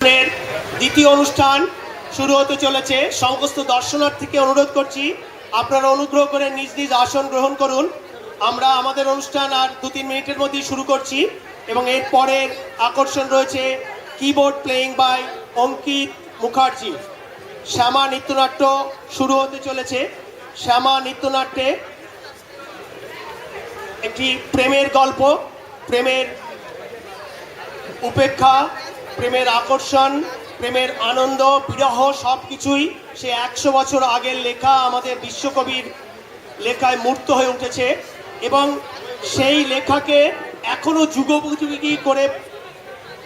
দ্বিতীয় অনুষ্ঠান শুরু হতে চলেছে। সমস্ত দর্শনার্থীকে অনুরোধ করছি আপনারা অনুগ্রহ করে নিজ নিজ আসন গ্রহণ করুন। আমরা আমাদের অনুষ্ঠান আর 2-3 মিনিটের মধ্যেই শুরু করছি এবং এর পরের আকর্ষণ রয়েছে কিবোর্ড প্লেয়িং বাই অঙ্কিত মুখার্জি। শ্যামা নৃত্যনাট্য শুরু হতে চলেছে। শ্যামা নৃত্যনাট্যে একটি প্রেমের গল্প, প্রেমের উপেক্ষা, প্রেমের আকর্ষণ, প্রেমের আনন্দ, বিরহ সব কিছুই সে 100 বছর আগের লেখা আমাদের বিশ্বকবির লেখায় মূর্ত হয়ে উঠেছে এবং সেই লেখাকে এখনও যুগোপযোগী করে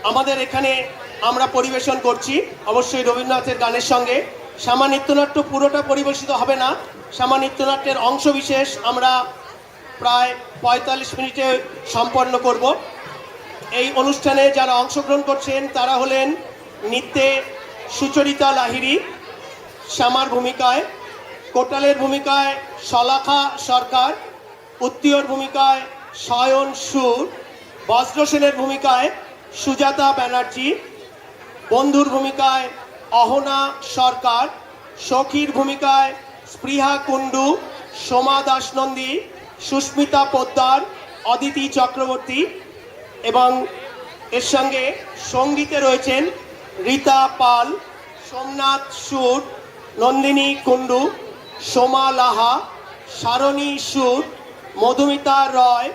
আমাদের এখানে আমরা পরিবেশন করছি, অবশ্যই রবীন্দ্রনাথের গানের সঙ্গে। শ্যামা নৃত্যনাট্য পুরোটা পরিবেশিত হবে না, শ্যামা নৃত্যনাট্যের অংশবিশেষ আমরা প্রায় 45 মিনিটে সম্পন্ন করব। এই অনুষ্ঠানে যারা অংশগ্রহণ করছেন তারা হলেন নৃত্যে সুচরিতা লাহিড়ী শ্যামার ভূমিকায়, কোটালের ভূমিকায় শলাখা সরকার, উত্তীয়র ভূমিকায় শয়ন সুর, বজ্রসেনের ভূমিকায় সুজাতা ব্যানার্জি, বন্ধুর ভূমিকায় অহনা সরকার, সখীর ভূমিকায় স্পৃহা কুণ্ডু, সোমা দাসনন্দী, সুস্মিতা পোদ্দার, অদিতি চক্রবর্তী এবং এর সঙ্গে সঙ্গীতে রয়েছেন রীতা পাল, সোমনাথ সুর, নন্দিনী কুণ্ডু, সোমা লাহা, সারণী সুর, মধুমিতা রয়।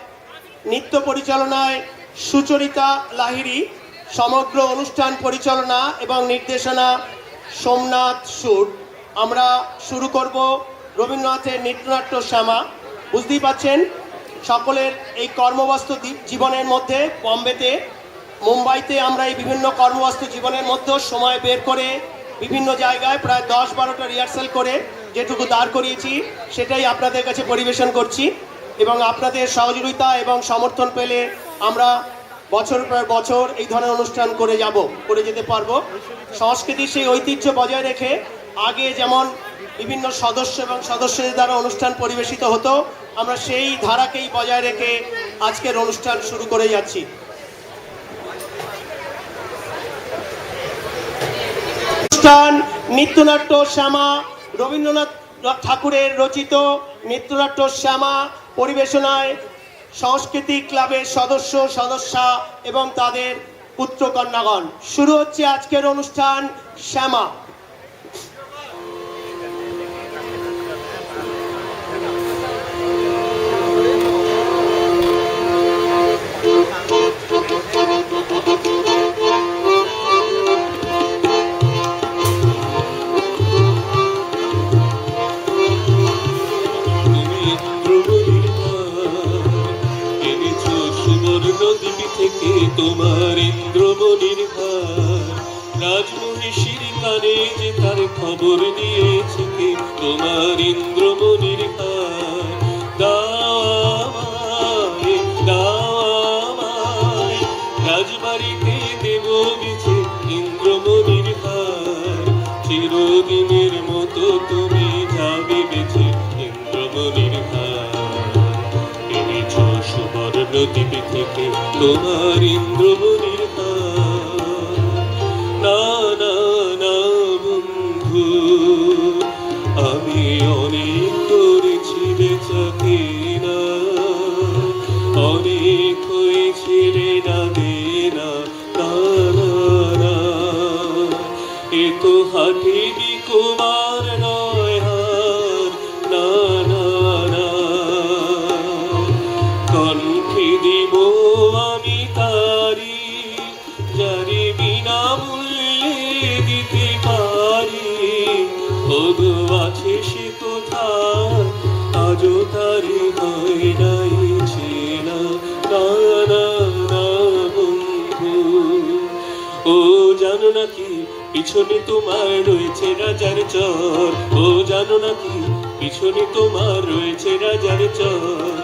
নৃত্য পরিচালনায় সুচরিতা লাহিড়ী, সমগ্র অনুষ্ঠান পরিচালনা এবং নির্দেশনা সোমনাথ সুর। আমরা শুরু করব রবীন্দ্রনাথের নৃত্যনাট্য শ্যামা। বুঝতেই পাচ্ছেন সকলের এই কর্মব্যস্ত জীবনের মধ্যে, বম্বেতে, মুম্বাইতে আমরা এই বিভিন্ন কর্মব্যস্ত জীবনের মধ্যেও সময় বের করে বিভিন্ন জায়গায় প্রায় 10-12টা রিহার্সাল করে যেটুকু দাঁড় করিয়েছি সেটাই আপনাদের কাছে পরিবেশন করছি এবং আপনাদের সহযোগিতা এবং সমর্থন পেলে আমরা বছর পর বছর এই ধরনের অনুষ্ঠান করে যেতে পারবো। সংস্কৃতির সেই ঐতিহ্য বজায় রেখে আগে যেমন বিভিন্ন সদস্য এবং সদস্যদের দ্বারা অনুষ্ঠান পরিবেশিত হতো, আমরা সেই ধারাকেই বজায় রেখে আজকের অনুষ্ঠান শুরু করে যাচ্ছি। অনুষ্ঠান নৃত্যনাট্য শ্যামা, রবীন্দ্রনাথ ঠাকুরের রচিত নৃত্যনাট্য শ্যামা পরিবেশনায় সাংস্কৃতিক ক্লাবের সদস্যা এবং তাদের পুত্র কন্যাগণ। শুরু হচ্ছে আজকের অনুষ্ঠান শ্যামা। তোমার ইন্দ্রমণির হার রাজমহিষীর কানে যে তার খবর নিয়েছে কে, তোমার ইন্দ্রমণির হার দাও আমায় রাজবাড়িতে দেব বিছে ইন্দ্রমণির হার, চিরদিনের মতো তুমি যাবে বেছে ইন্দ্রমণির হার, এনেছ সুবর্ণ দ্বীপ থেকে তোমার ইন্দ্রমণির হার। না না না বন্ধু, আমি অনেক করেছি বেচাকে না, অনেক হয়েছিল না দেনা, না না না, এ তো হাটেবি কুমার নয় হার, না না না, কণ্ঠে দিব আমি তারি যারে বিনা মূল্যে দিতে পারি, ওগো আছে সে কোথায় আজও তারি হয় নাই চেনা, না না না বন্ধু। ও জানো নাকি পিছনে তোমার রয়েছে রাজার চর, ও জানো নাকি পিছনে তোমার রয়েছে রাজার চর,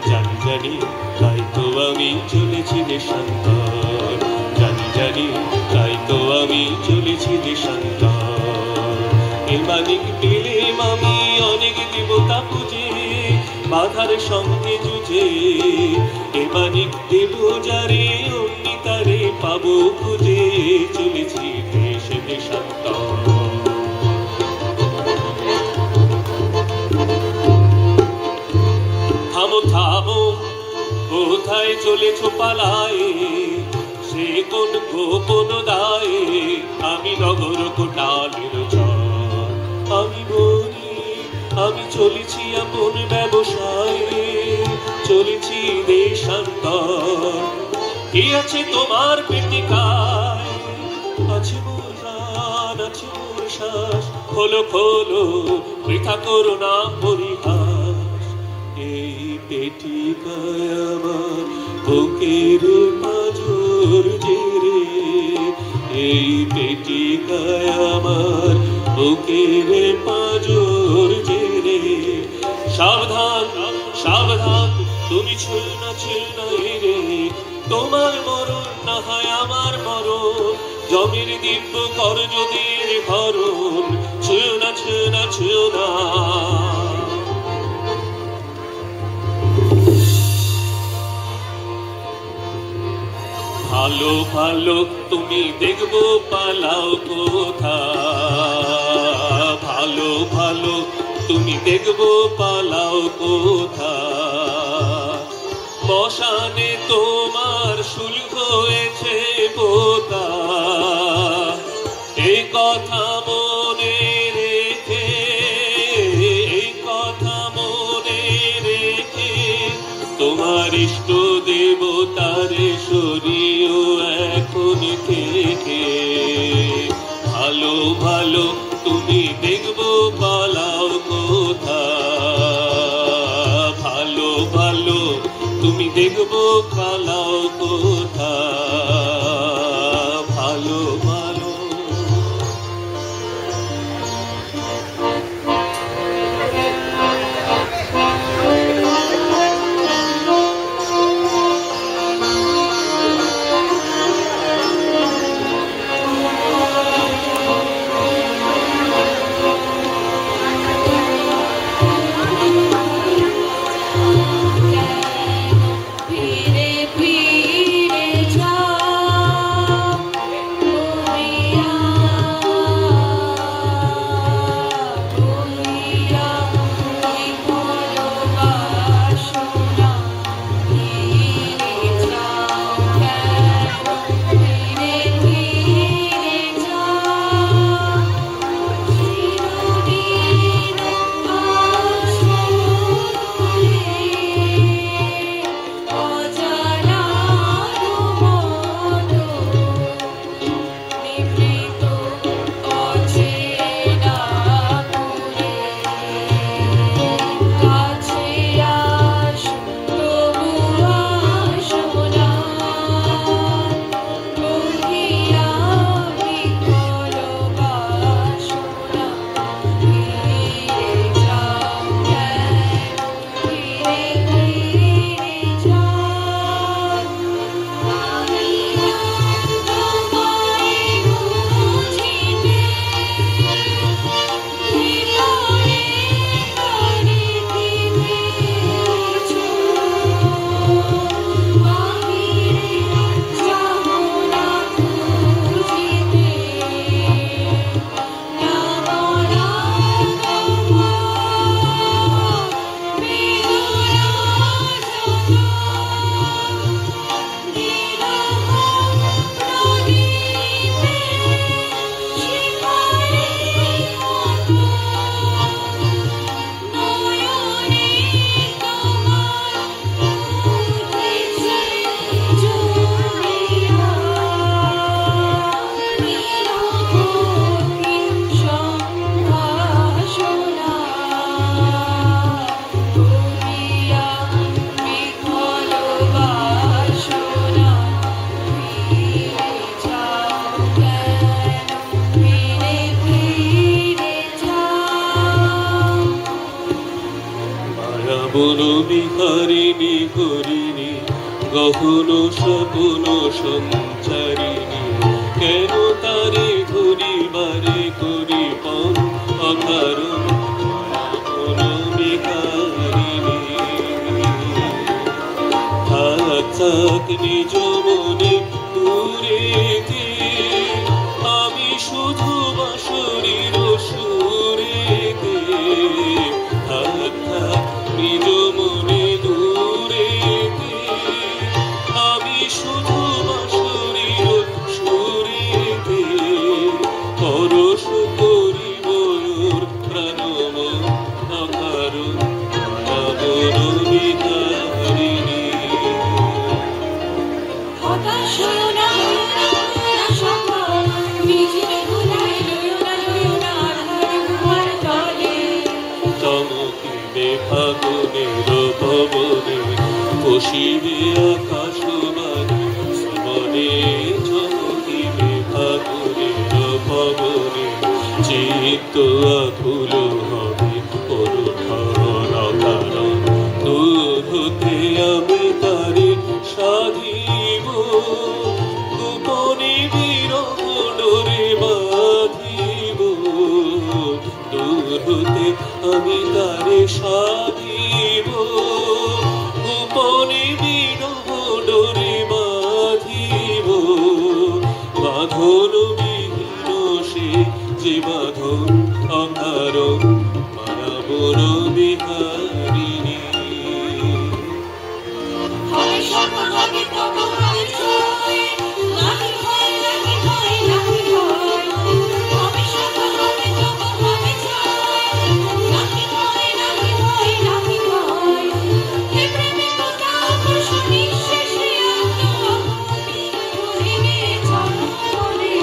জানি জানি তাই তো আমি চলেছি দেশান্তর, জানি জানি তাই তো আমি চলেছি দেশান্তর। এ মানিক পেলে আমি অনেক দেবতা পুজে, বাধা রেখার সঙ্গে যুঝে এমানিক দেব যারে অমনি তারে পাবো খুঁজে চলেছি দেশ দেশান্তর। থামো থামো কোথায় চলেছ পালায়ে, সে কোন গোপন দায়ে আমি নগর কোটালের চর। আমি বলি আমি চলেছি আপন ব্যবসায়ে, চলেছি দেশান্তর। কি আছে তোমার পেটিকায়, আছে মোর প্রাণ আছে মোর শ্বাস, খোলো খোলো বৃথা করো না পরিহাস। এই পেটিকায় আমার বুকের পাঁজর জেরে, এই পেটিকায় আমার বুকের পাঁজর জেরে। সাবধান সাবধান তুমি ছুঁল না রে, তোমার মরণ না হয় আমার মরণ, জমির দিব্য কর যদি হরণ। ছুঁয় না ছুঁয় না ছুঁয় না। ভালো ভালো তুমি দেখবো পালাও কোথা, ভালো ভালো তুমি দেখবো পালাও কোথা। মশানে তোমার শুল হয়েছে পোতা, এই কথা মনে রেখে, এই কথা মনে রেখে তোমার ইষ্ট দেবতার সরিও এখন থেকে। ভালো ভালো তুমি দেখবো পালাও কোথা, ভালো ভালো তুমি দেখবো পালাও কোথা। ভালো ভালো বন বিহারিণী হরিণী গহন স্বপন সঞ্চারিণী, কেন তারে ধরিবারে করি পণ অকারণ। বন বিহারিণী নিজ মনে দূরেতে আমি শুধু বাঁশরীর সুরেতে থাক থাক নিজ মনে দূরেতে আমি শুধু বাঁশরীর সুরেতে পরশ করিব ওর প্রাণম অকারণ মায়াবন বিহারিণী। হতাশ হয়ো না, সকল নিজের ভুলায় লইও না ঘুমার তলে। চমকিবে ফাগুনের পবনে বসিবে আকাশ বাণী শ্রবণে চমকিবে ফাগুনের পবনে চিত্ত আকুল হবে অনুক্ষণ কারণ দূর হতে আমি তারে সাধিব গোপনে বিরহ ডোরে বাঁধিব দূর হতে আমি তারে সাধিব গোপনে বিরহ ডোরে বাঁধিব বাঁধন বিহীন সে যে বাঁধন অকারণ মায়াবন বিহারিণী। হবে সকল হবে তবু হবে জয়, নাহি ভয়, নাহি ভয়, নাহি ভয়। হবে সকল হবে তবু হবে জয়, নাহি ভয়, নাহি ভয়, নাহি ভয়। হে প্রেমের কথা আকর্ষ নিঃশেষে অগ্নি ধরিবে চরণে।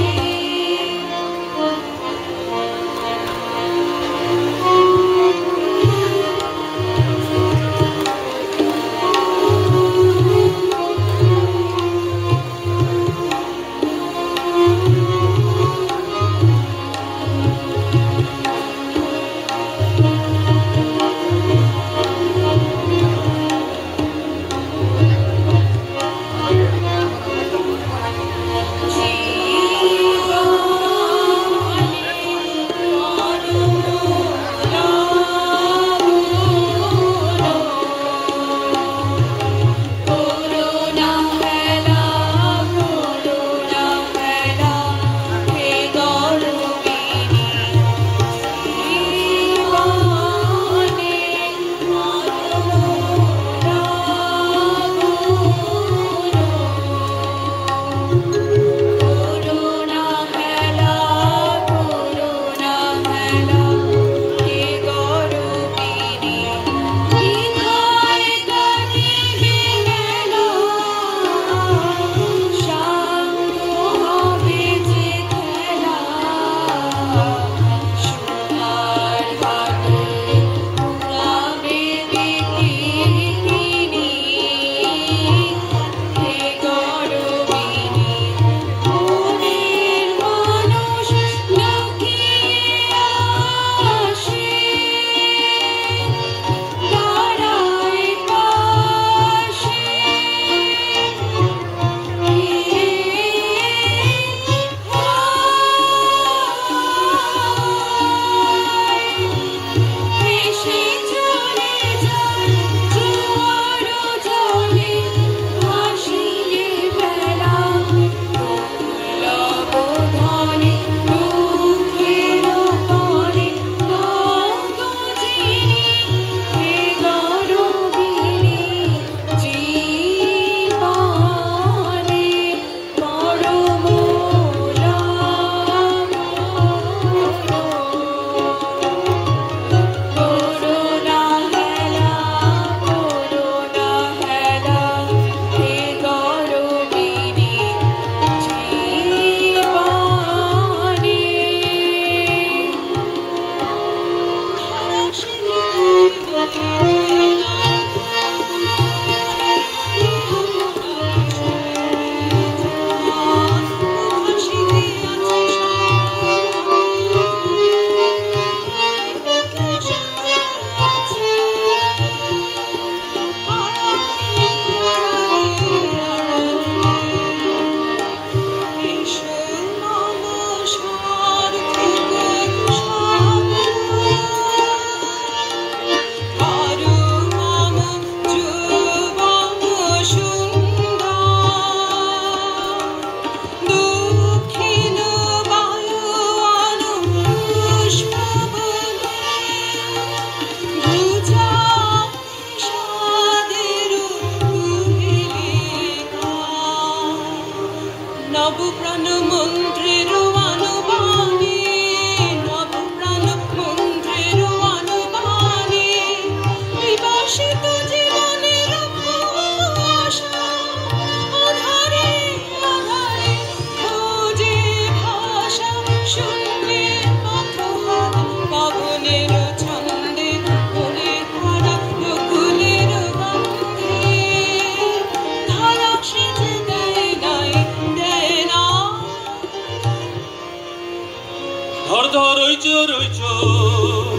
ধর ধর ওই চোর ওই চোর,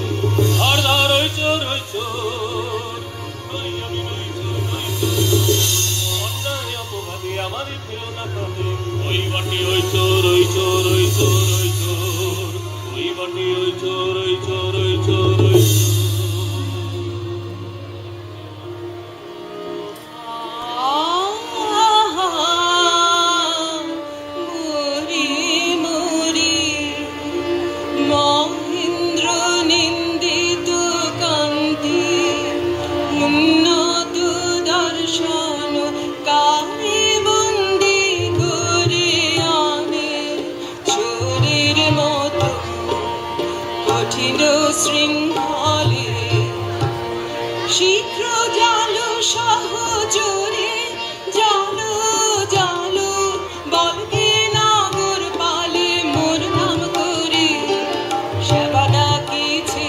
ধর ধর ওই চোর ওই চোর, নই আমি নই চোর নই চোর, অন্যায় অপবাদে আমারে ফেলো না কাঁদে, ওই বাটি ওই চোর ওই চোর ওই চোর ওই চোর, ওই বাটি ওই চোর ওই চোর ওই চোর ওই চোর। মরি মরি মহেন্দ্র নিন্দিত কান্তি উন্নত দর্শন কারে বন্দি করে আনে চোরের মতো কঠিন শৃঙ্খলে শীঘ্র জালো সহজরে জালো জালো বলকে নাগর পালে মোর নাম করে সেবা ডাকিছে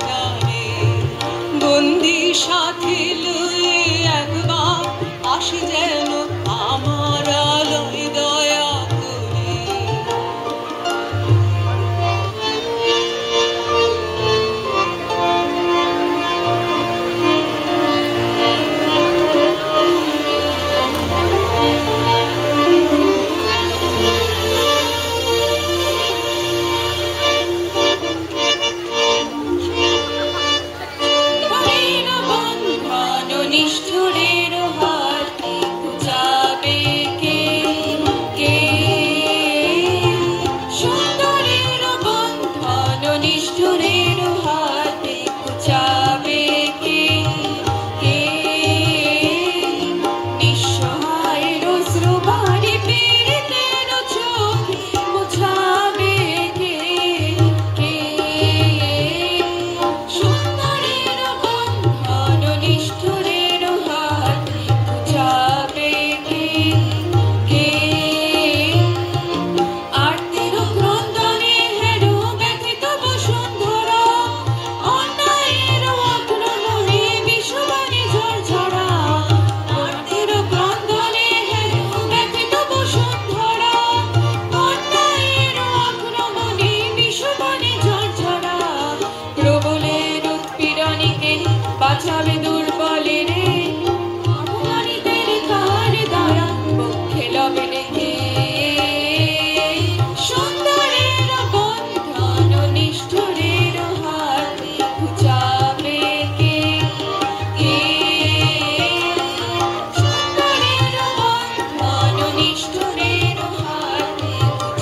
তারে বন্দি সাথে লয়ে একবার আসে যেন আমার আলোয় দয়া করে। ধরের বন্ধন নিষ্ঠুরের হাতে যাবে কে কে সুন্দরের বন্ধন নিষ্ঠুরের হাতে যাবে কে কে নিঃসহায়ের অশ্রু বাড়ি পীড়িতের চোখে মুছাবে কে কে সুন্দরের বন্ধন নিষ্ঠুরের হাতে যাবে কে কে আরতির ক্রন্দনে হেরো ব্যথিত বসুন্ধরা অন্যায়ের আক্রমণে বিশ্ববাণী ঝরঝরা আরতির ক্রন্দনে হেরো ব্যথিত বসুন্ধরা অন্যায়ের আক্রমণে বিশ্ববাণী ঝরঝরা প্রবলের উৎপীড়নীকে বাঁচাবে দুর্বলের অপমানিতের কার দয়া পক্ষে লবে কে সুন্দরের বন্ধন নিষ্ঠুরের হাতে যাবে কে কে সুন্দরের বন্ধন নিষ্ঠুরের হাতে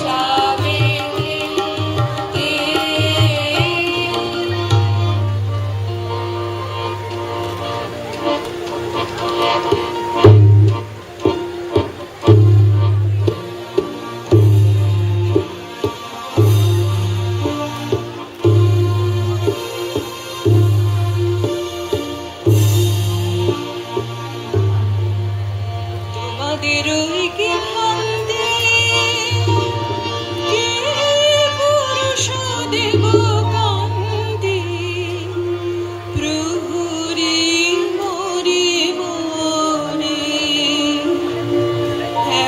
যাবে কে তোমাদের কি ভান্তে কে পুরুষ দেব কান্তি প্রহরী মরি মরে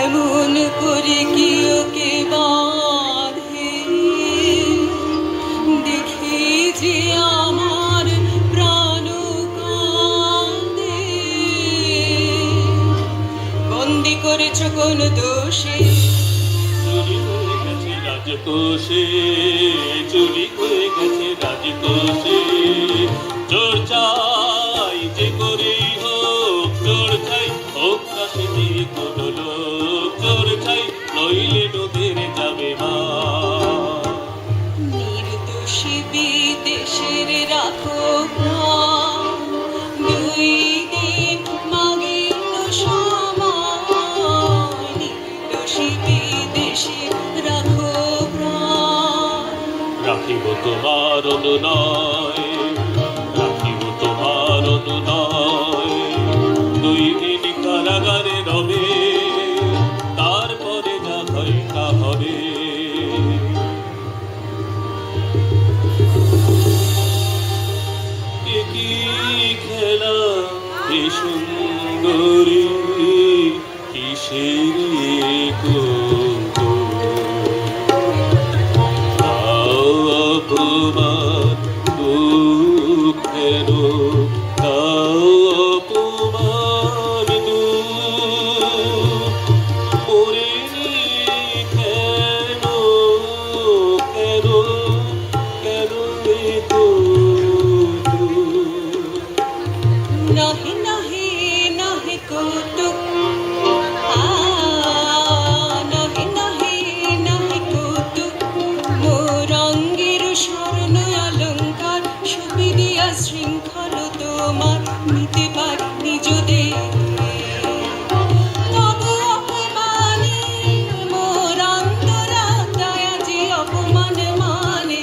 এমন করে কি ওকে বাঁধে দেখি যে আমার প্রাণ কাঁদে বন্দি করেছ কোন দোষে চুরি হয়ে গেছে রাজকোষে, চুরি হয়ে গেছে রাজকোষে, চোর চাই যে করেই হোক, চোর চাই হোক কাশিতে কোনো লোক, চোর চাই নইলে নদের যাবে মা। নির্দোষী বিদেশের রাখো প্রাণ দুই দিন মাগে তো সময় নির্দোষী বিদেশে রাখো প্রাণ রাখিব তোমার অনুনয়, রাখিব তোমার অনুনয়, দুই দিন কারাগারে রবে, তারপরে যা হয় তা হবে। এ কি খেলা কি সুন্দরী কিসের কৌতুক, দাও আনতে পারিনি যদি তবু অপমানে মোর অন্তরাত্মায় আজি অপমান মানে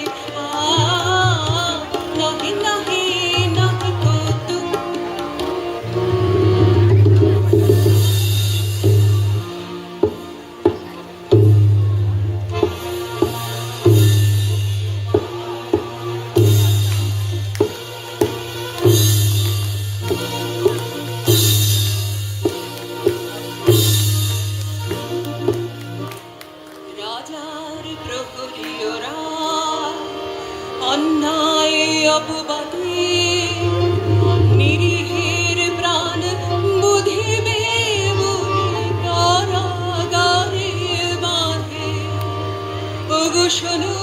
নাহি নাহি নাহি কৌতুক রাজার প্রহরীয়রা অন্যায় অপবাদে নিরীহের প্রাণ বুধিবে বলে কারাগারে বাঁধে ওগো শোনো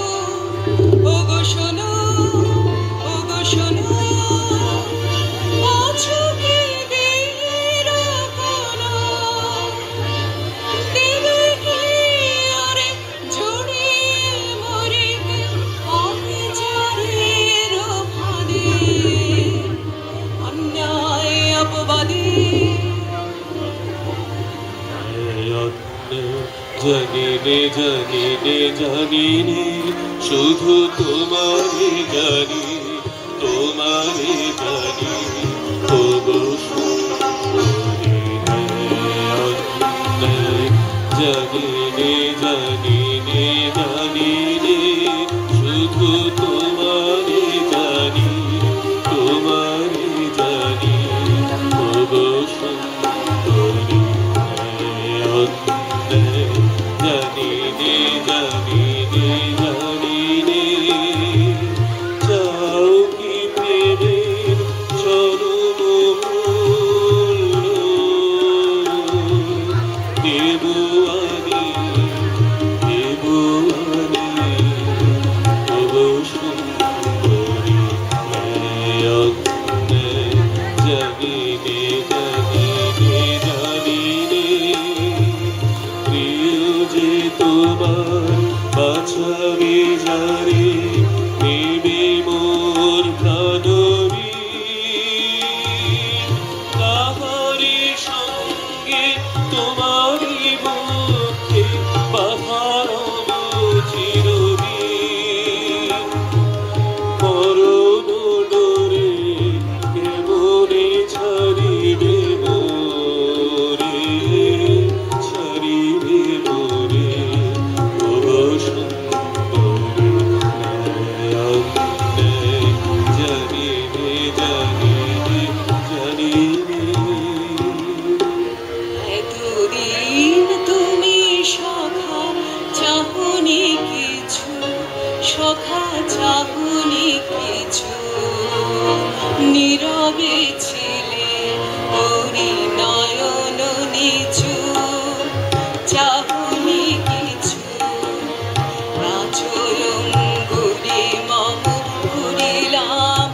ওগো শোনো ওগো শোনো আছো কি বীর কোনো দেবে কি আরে জড়িয়ে মরিবে অবিচারের ফাঁদে অন্যায় অপবাদে জানিনে জানিনে জানিনে শুধু তোমারে জানি তোমারে জানি তবু জানিনে জানিনে জানিনে শুধু তোমারে জানি তোমারে জানি তবু জানিনে জানিনে জানিনে চাও কি প্রেমের চরম মূল্য দেবো আমি দেবো আমি তবু সুন্দরী জানিনে জানিনে জানিনে প্রিয় যে তোমার বাছাবে যারে নেবে মোর প্রাণবী তাহারি সঙ্গে তোমারি মধ্যে বাধার চিরদিন মরণ ডোরে কেমনে ছাড়িবে মোরে ছাড়িবে মোরে সুন্দরী জানিনে জানিনে জানিনে এতদিন তুমি সখা চাহনি কিছু সখা চাহনি কিছু নীরবে ছিলে ওরি নয়ন নিচু চাহনি কিছু আচরঙ্গুলি মম ঘুরিলাম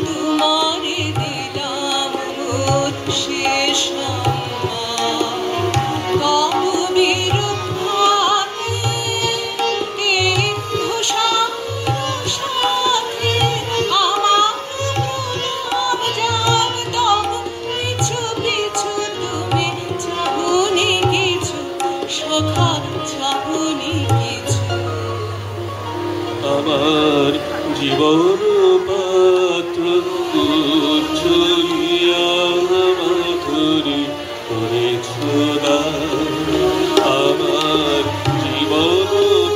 তোমারে দিলাম মোর শেষ কবির হাতে এই ঘোষার সাথে আমার প্রণাম যাব তব পিছু পিছু তুমি চাহনি কিছু সখা চাহনি কিছু আমার জীবন পাত্র উচ্ছলিয়া মাধুরী করেছ দান আমার জীবন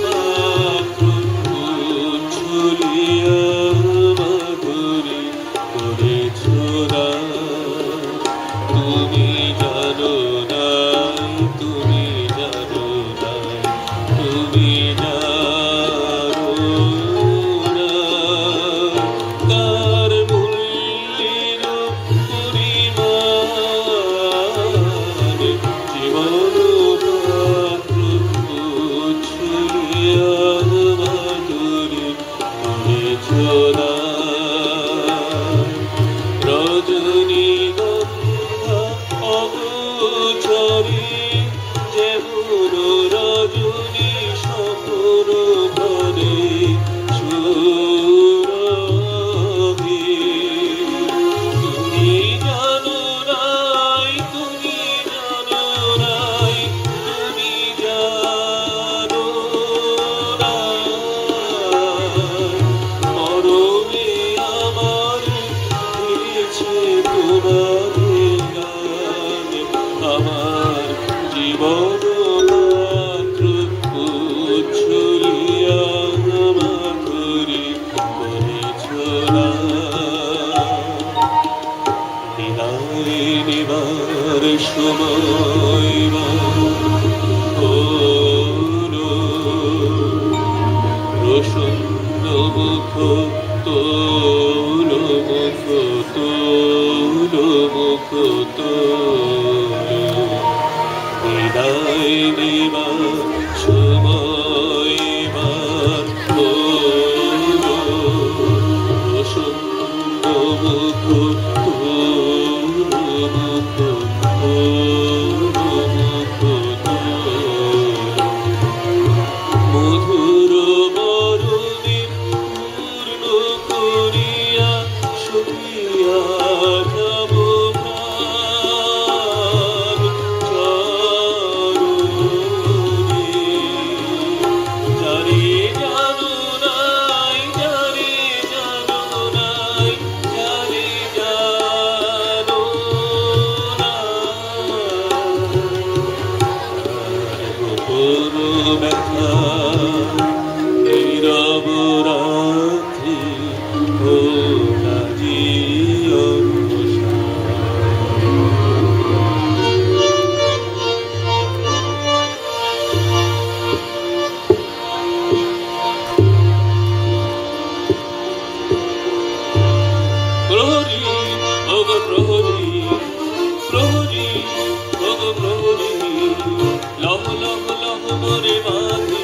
পাত্র উচ্ছলিয়া মাধুরী করেছ দান তুমি জানো নাই তুমি জানো নাই তুমি জানো না তার মূল্যে প্রসন্ন মুখ তোর মুখ তোর মুখ তোর বিদায় নেবার সময় এবার তোর প্রসন্ন মুখ তোর মুখ তোর মুখ তোর মধুর বরণে পূর্ণ করিয়া শুকিয়া যাব প্রাণ চরণে। যারে জানো নাই, যারে জানো নাই, যারে জানো নাই, গোপন ব্যথা নীরব রাত্রি ও কাজী প্রহরী ওগো প্রহরী প্রহরী ওগো প্রহরী লহ লহ লহ মোরে বাঁধে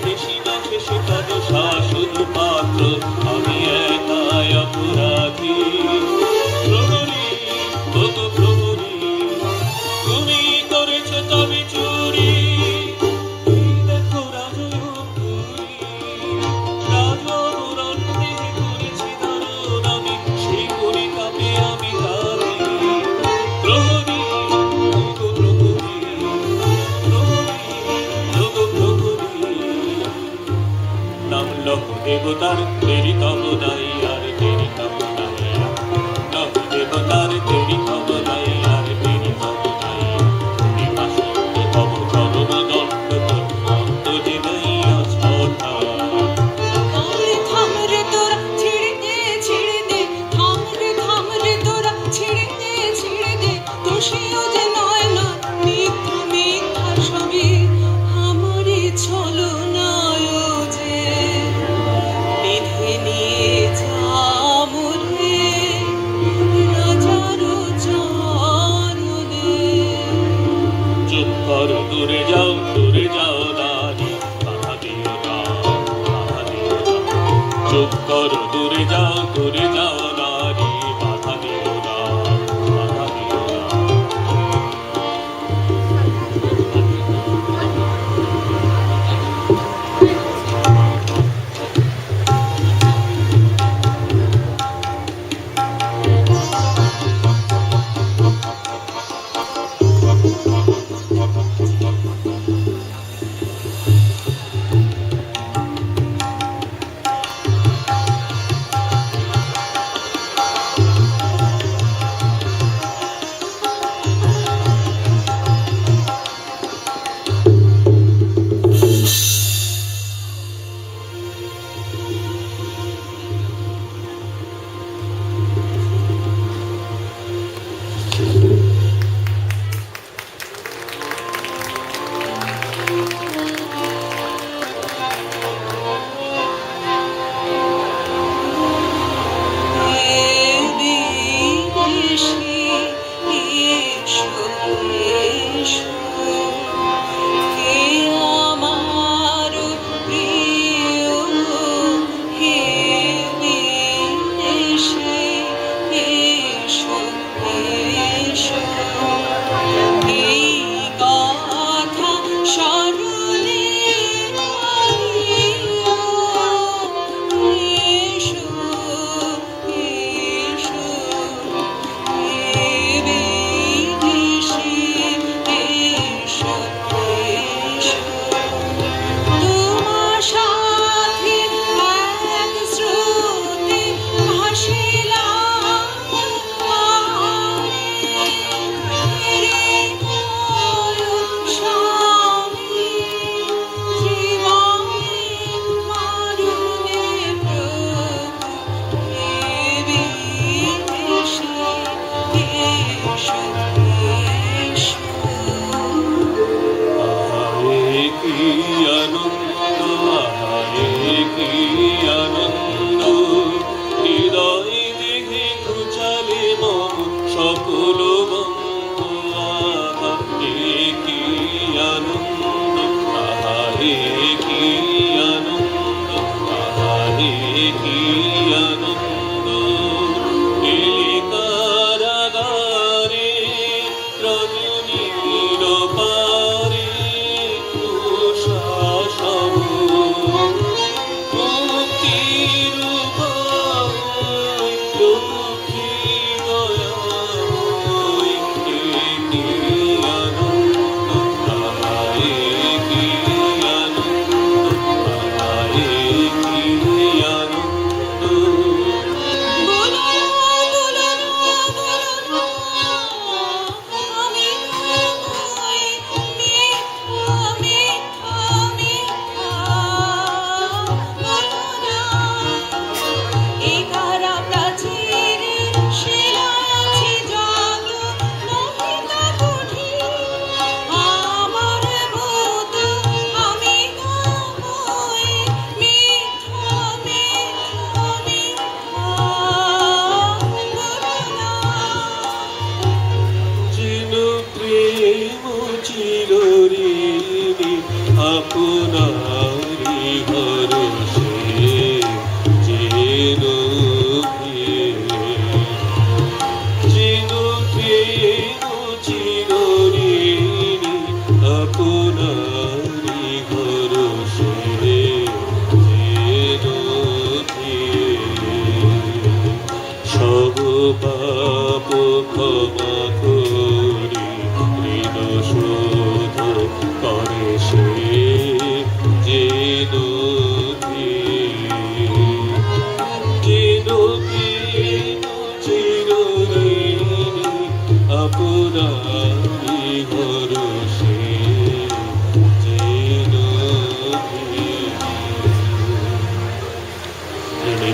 বেশি না শেষে কাজ শাসন পাত্র আমি একাই অপরাধী প্রহরী ওগো প্রহরী তুমি করেছ তবে চুরি এই দেখো রাজয়ঙ্কুরী রাজবরণ দেহে করেছি ধারণ আমি সেই করি কাপে আমি কাঁদি প্রহরী ওগো প্রহরী নাম লহ দেবতার তেরি তব নাই আর তেরি তব নাই লহ দেবতার তেরি তব নাই আর তেরি তব নাই বিপাশিত তব জনম দণ্ড তোর অন্ত যে নাই অস্পর্ধা থামরে থামরে তোরা ছেড়ে দে ছেড়ে দে থামরে থামরে তোরা ছেড়ে দে ছেড়ে দে দোষীও যে নয় না মিথ্যা মিথ্যা সবই আমারই ছলনায় যে বেঁধে নিয়ে যা মোরে রাজার চরণে। চুপ কর দূরে যাও নারী বাধা দিও না বাধা দিও না চুপ কর দূরে যাও নারী বাধা দিও না বাধা দিও না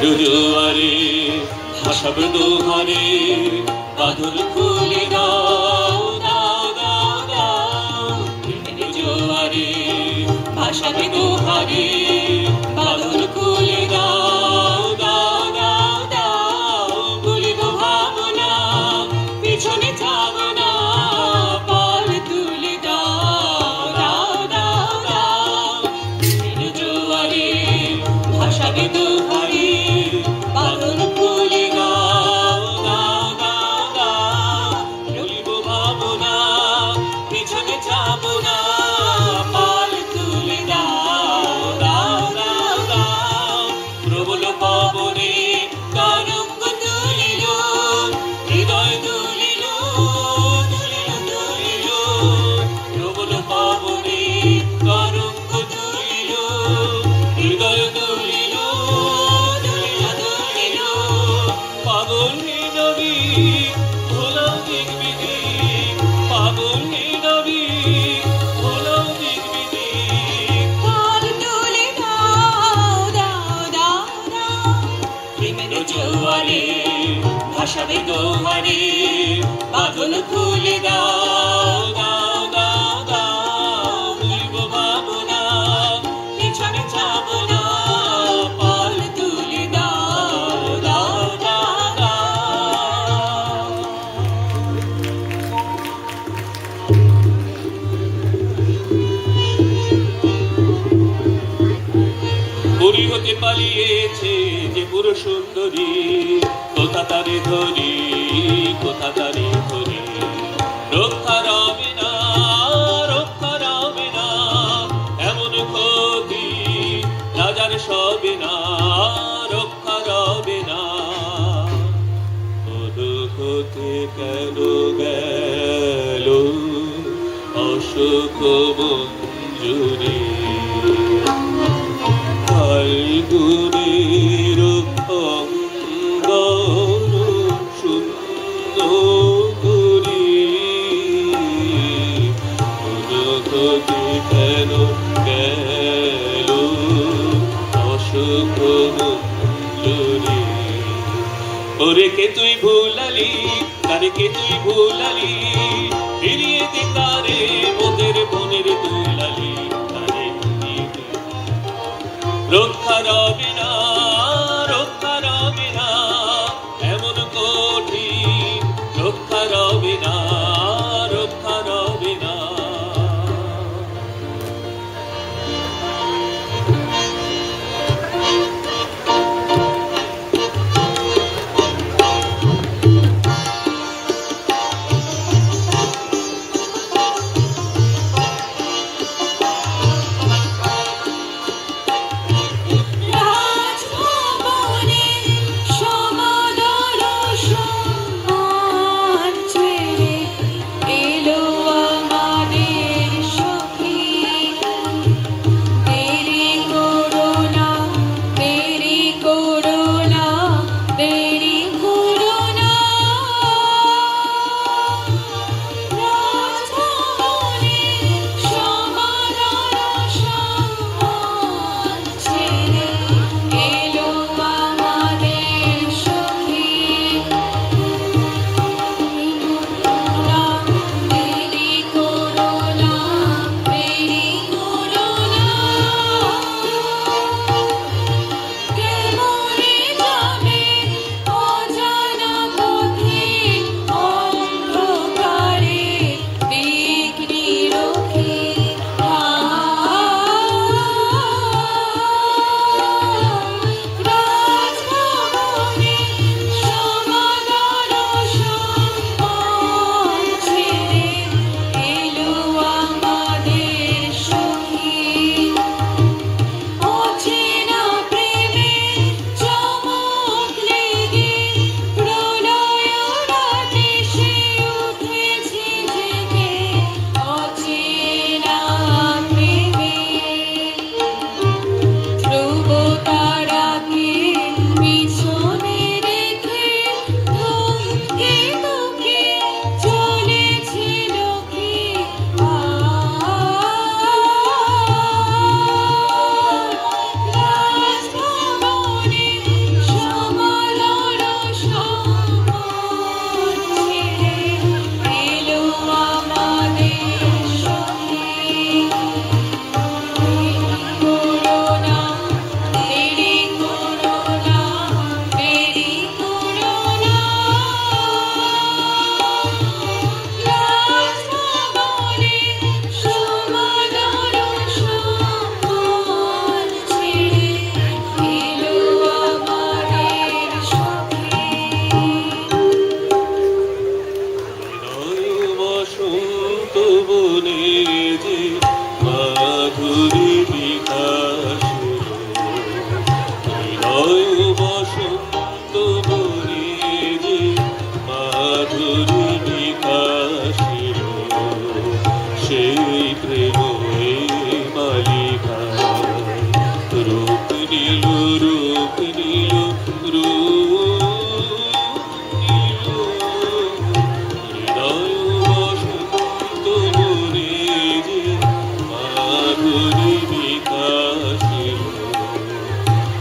জোয়ারে ভাসাবে দোহারে বাঁধন খুলে দাও দাও দাও দাও জোয়ারে ভাসাবে দোহারে বাঁধন খুলে দাও দাও দাও দাও ভুলিব ভাবনা পিছনে যাব না পাল তুলে দাও দাও দাও দাও জোয়ারে ভাসাবে দোহারে বাঁধন খুলে দাও দাও দাও দাও ভুলিব ভাবনা পিছনে যাব না পাল তুলে দাও দাও দাও দাও প্রবল পবনে তরঙ্গ তুলিল হৃদয় তুলিল তুলিল তুলিল প্রবল পবনে তরঙ্গ তুলিল হৃদয় তুলিল তুলিল তুলিল পাগল নবী ভোলাও দেখবি দিক পাগল নবী ভোলাও দেখবি দিক পাল তুলে দাও দাও দাও দাও প্রেমের জোয়ারে ভাসাবে দোহারে বাঁধন খুলে দাও দাও দাও দাও ভুলিব ভাবনা পিছনে যাব না পাল তুলে দাও দাও দাও দাও পুরী হতে পালিয়েছে যে পুরো সুন্দরী কোথা তারে ধরি কোথা তারে ধরি রক্ষা রবে না রক্ষা রবে না এমন ক্ষতি রাজার সবে না রক্ষা রবে না হতে কেন গেল অশোক মঞ্জুরি ফাল্গুনের অঙ্গন সুন্দরী হতে কেন গেল অশোক মঞ্জুরি ওরে কে তুই ভুলালি তারে কে তুই ভুলালি ফিরিয়ে দে তারে মোদের বনের দুলালি তারে ফিরিয়ে দে। রক্ষা রবে না রক্ষা রবে না এমন কঠিন রক্ষা রবে না রক্ষা রবে না রাম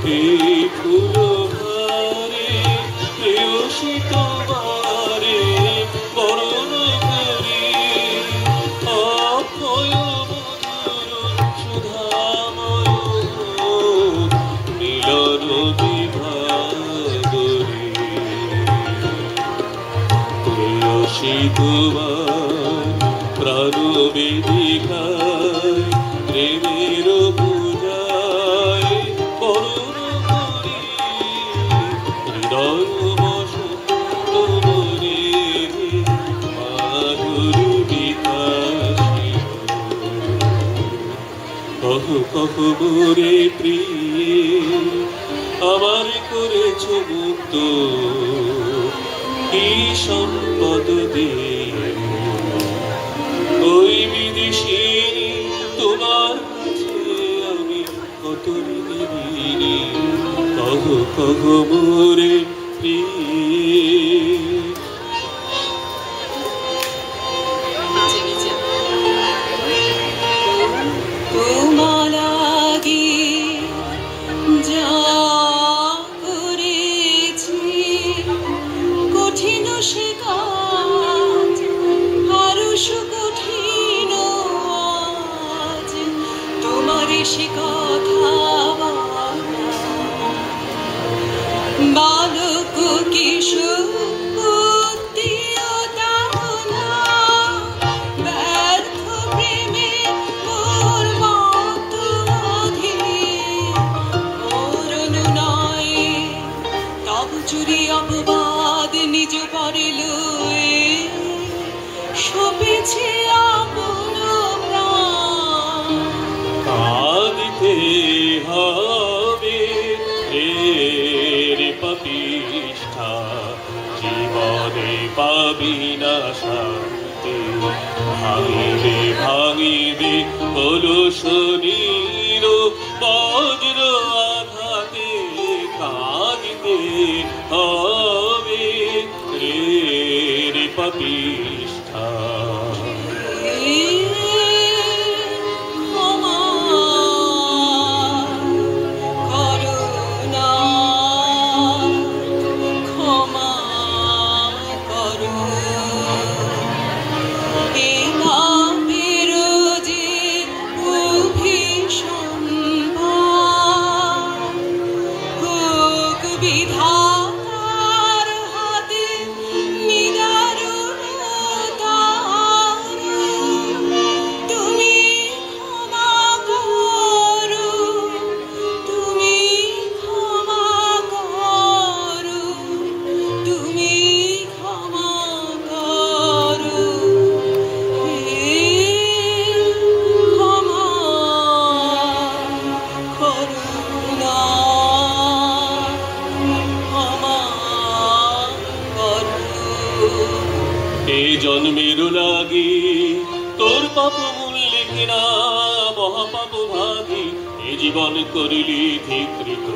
এই ফুলভারে প্রেয়সী তোমারে বরণ করি অক্ষয় মধুর সুধাময় মিলন বিভাগরে প্রেয়সী তোমার প্রাণ বেদিকায় প্রেমের পূজায় বরণ করি হৃদয় বসন্ত মনে মাধুর বিকাশী কহ কহ মোরে প্রিয় আমার করেছ মুক্ত কি সম্পদ দিয়ে ওই বিদেশি তোমার কাছে আমি কত ঋণী কহ কহ মোরে প্রিয় তোমার লাগি যা করেছি কঠিন সে কাজ আরো সুকঠিন আজ তোমার সে কথা বালক কিশোর বুদ্ধিও তাহনা ব্যর্থ প্রেমে মোর মত অধীর মরণ নয় তব চুরি অপবাদ নিজ পরে লয়ে সপেছে আপন প্রাণ কাঁদিতে হবে রে পাপিষ্ঠা জীবনে পাবি না শান্তি ভাঙিবে ভাঙিবে কলুষণীর বজ্র আঘাতে কাঁদিতে হবে রে পাপিষ্ঠা ক্ষমা করুণা ক্ষমা করো এ পাপের যে অভিসম্ভার হোক বিধাতার হাতে নিদারুণতা তুমি ক্ষমা করো তুমি ক্ষমা করো তুমি ক্ষমা করো হে ক্ষমা করুণা ক্ষমা করো এ জন্মের লাগি তোর পাপ মূল্যে কিনা মহাপাপ ভাগি এ জীবন করিলি ধিকৃত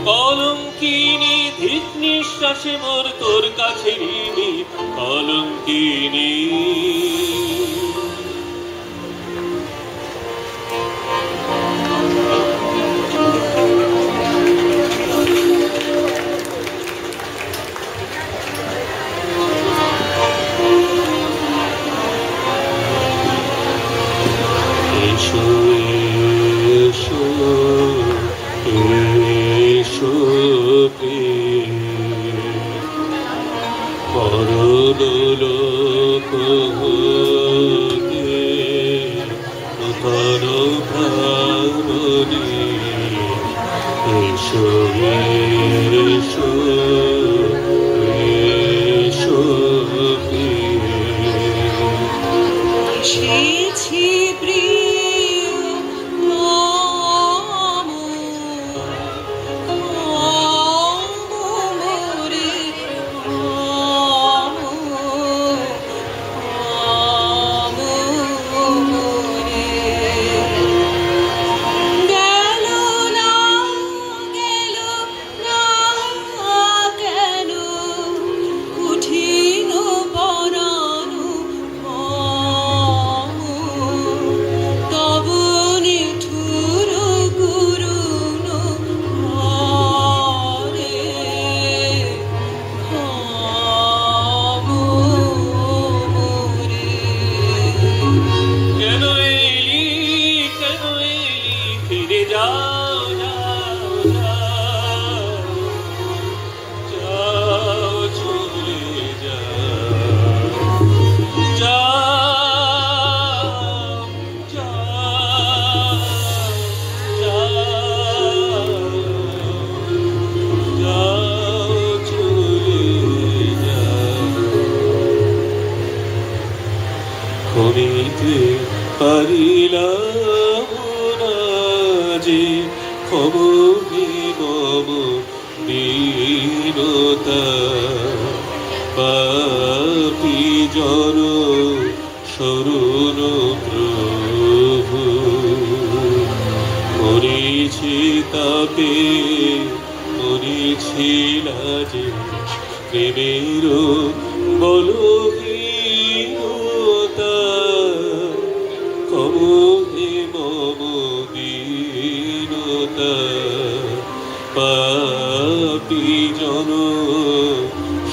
কলঙ্কিনী ধিক নিঃশ্বাসে মোর তোর কাছে ঋণী কলঙ্কিনী এসো এসো এসো মরণ লোক হতে নূতন প্রাণনে এসো এসো এসো এসেছি প্রিয় নাম মোরে নাম মোরে গেল না গেল না হে মম দীনতা পাপী জন শরণ প্রভু মরিছি তাপে মরিছি লাজে প্রেমের বলহীনতা কম হে মম দীনতা পাপী জন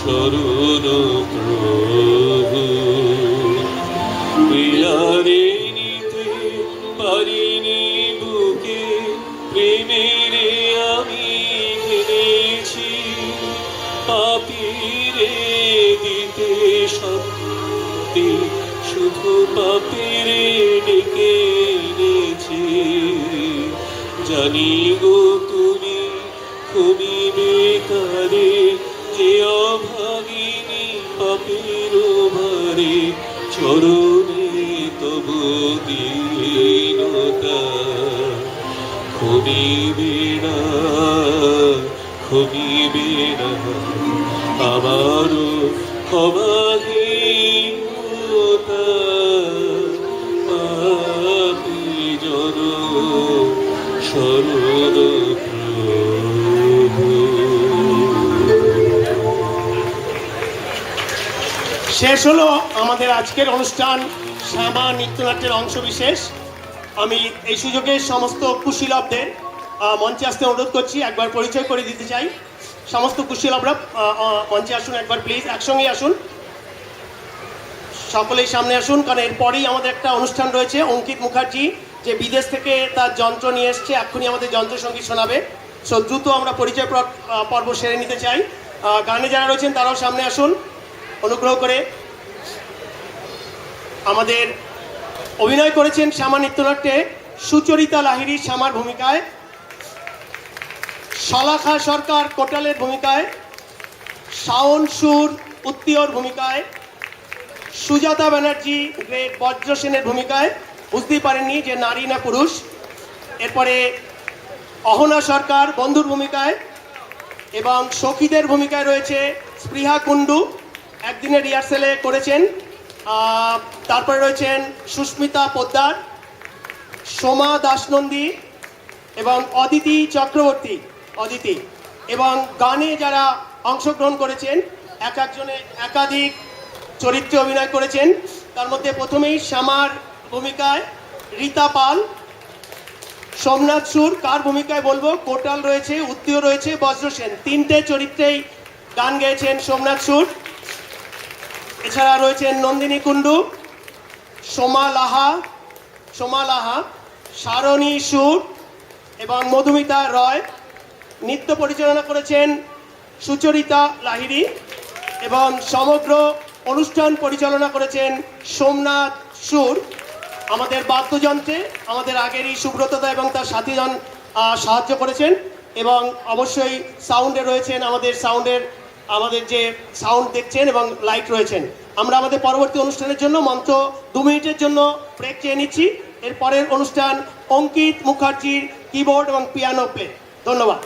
শরণ প্রভু প্রিয়ারে নিতে পারিনি বুকে প্রেমেরে আমি ঘিরেছি পাপীরে দিতে শক্তি শুধু পাপীরে ডেকে এনেছি জানি গো তুমি খুবই তারে যে অভাগিনী পাপীর ভারে চরণে তবু দীনতা খুবই বেড়া আমারও অবাধীনতা পাপী জন শরণ প্রভু। শেষ হলো আমাদের আজকের অনুষ্ঠান শ্যামা নৃত্যনাট্যের অংশ বিশেষ। আমি এই সুযোগে সমস্ত কুশীলবদের মঞ্চে আসতে অনুরোধ করছি, একবার পরিচয় করে দিতে চাই। সমস্ত কুশীলবরা মঞ্চে আসুন একবার প্লিজ, একসঙ্গেই আসুন, সকলেই সামনে আসুন, কারণ এরপরেই আমাদের একটা অনুষ্ঠান রয়েছে। অঙ্কিত মুখার্জি যে বিদেশ থেকে তার যন্ত্র নিয়ে এসছে, এক্ষুনি আমাদের যন্ত্রসঙ্গীত শোনাবে। সো দ্রুত আমরা পরিচয় পর্ব সেরে নিতে চাই। গানে যারা রয়েছেন তারাও সামনে আসুন অনুগ্রহ করে। আমাদের অভিনয় করেছেন শ্যামা নৃত্যনাট্যে সুচরিতা লাহিড়ী শ্যামার ভূমিকায়, শলাখা সরকার কোটালের ভূমিকায়, শাওন সুর উত্তিয়র ভূমিকায়, সুজাতা ব্যানার্জি গ্রেট বজ্রসেনের ভূমিকায়, বুঝতেই পারেননি যে নারী না পুরুষ। এরপরে অহনা সরকার বন্ধুর ভূমিকায়, এবং সখীদের ভূমিকায় রয়েছে স্পৃহা কুণ্ডু, একদিনের রিহার্সেলে করেছেন। তারপরে রয়েছেন সুস্মিতা পোদ্দার, সোমা দাসনন্দী এবং অদিতি চক্রবর্তী অদিতি। এবং গানে যারা অংশগ্রহণ করেছেন এক একজনে একাধিক চরিত্রে অভিনয় করেছেন। তার মধ্যে প্রথমেই শ্যামার ভূমিকায় রীতা পাল, সোমনাথ সুর কার ভূমিকায় বলবো, কোটাল রয়েছে, উত্তীয় রয়েছে, বজ্রসেন, তিনটে চরিত্রেই গান গেয়েছেন সোমনাথ সুর। এছাড়া রয়েছেন নন্দিনী কুণ্ডু, সোমা লাহা, সারণী সুর এবং মধুমিতা রয়। নৃত্য পরিচালনা করেছেন সুচরিতা লাহিড়ী এবং সমগ্র অনুষ্ঠান পরিচালনা করেছেন সোমনাথ সুর। আমাদের বাদ্যযন্ত্রে আমাদের আগেরই সুব্রতদা এবং তার সাথীজন সাহায্য করেছেন, এবং অবশ্যই সাউন্ডে রয়েছেন আমাদের যে সাউন্ড দেখছেন এবং লাইট রয়েছেন। আমরা আমাদের পরবর্তী অনুষ্ঠানের জন্য মঞ্চ 2 মিনিটের জন্য ব্রেক চেয়ে নিচ্ছি। এর পরের অনুষ্ঠান অঙ্কিত মুখার্জির কিবোর্ড এবং পিয়ানো প্লে। ধন্যবাদ।